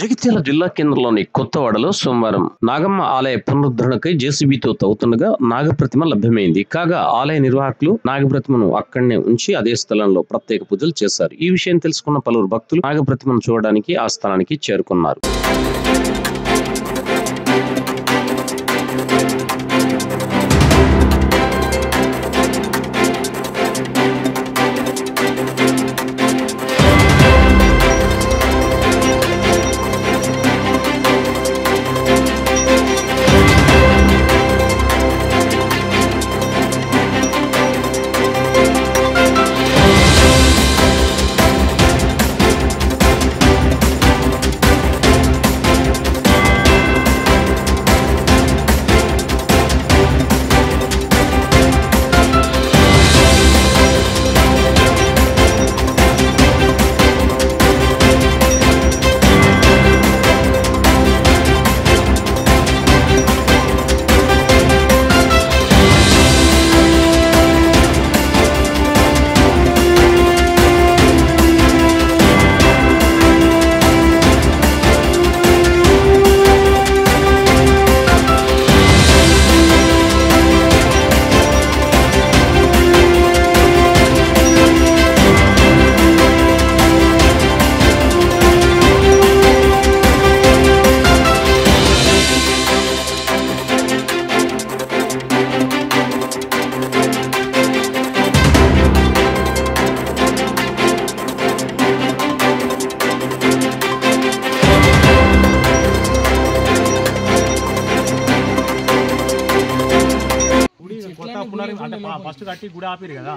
జగిత్యాల జిల్లా కేంద్రంలోని కొత్తవాడలో సోమవారం నాగమ్మ ఆలయ పునరుద్ధరణకై జేసీబీతో తవ్వుతుండగా నాగప్రతిమ లభ్యమైంది. కాగా ఆలయ నిర్వాహకులు నాగప్రతిమను అక్కడనే ఉంచి అదే స్థలంలో ప్రత్యేక పూజలు చేశారు. ఈ విషయం తెలుసుకున్న పలువురు భక్తులు నాగప్రతిమను చూడడానికి ఆ స్థలానికి చేరుకున్నారు. అంటే ఫస్ట్ కట్టి గుడి ఆపిరు కదా,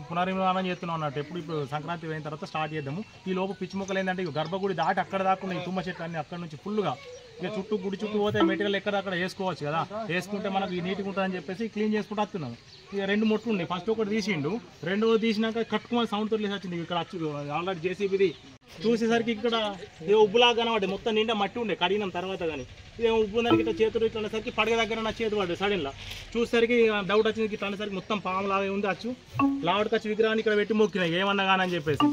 పునర్నిర్మాణం చేస్తున్నాం అన్నట్టు. ఇప్పుడు సంక్రాంతి అయిన తర్వాత స్టార్ట్ చేద్దాము. ఈ లోపు పిచ్చి మొక్కలు ఏంటంటే గర్భగుడి దాటి అక్కడ దాకా ఈ తుమ్మ చెట్లు అన్ని అక్కడ నుంచి ఫుల్గా ఇక చుట్టూ గుడి చుట్టూ పోతే మెటీరియల్ ఎక్కడక్కడ వేసుకోవచ్చు కదా, వేసుకుంటే మనకు ఈ నీట్గా ఉంటుందని చెప్పేసి క్లీన్ చేసుకుంటూ వస్తున్నాము. ఇక రెండు మొట్లు ఉన్నాయి, ఫస్ట్ ఒకటి తీసిండు, రెండోది తీసినాక కట్టుకుని సౌండ్ తోటి వచ్చింది. ఇక్కడ ఆల్రెడీ జేసీబీది చూసేసరికి ఇక్కడ ఏ ఉబ్బులాగా కనబడ్డాయి, మొత్తం నిండా మట్టి ఉండే కడిగినాం తర్వాత. కానీ ఇదేమో ఉబ్బు దానికి ఇట్లా చేతులు ఇట్లా అనేసరికి పడగ దగ్గర నా చేతి పడ్డాయి. సడన్లా చూసేసరికి డౌట్ వచ్చింది, ఇట్లా అనేసరికి మొత్తం పాము లాగా ఉంది. అచ్చు లావుడికి వచ్చి విగ్రహాన్ని ఇక్కడ పెట్టి మొక్కినాయి ఏమన్నా కానీ అని చెప్పేసి.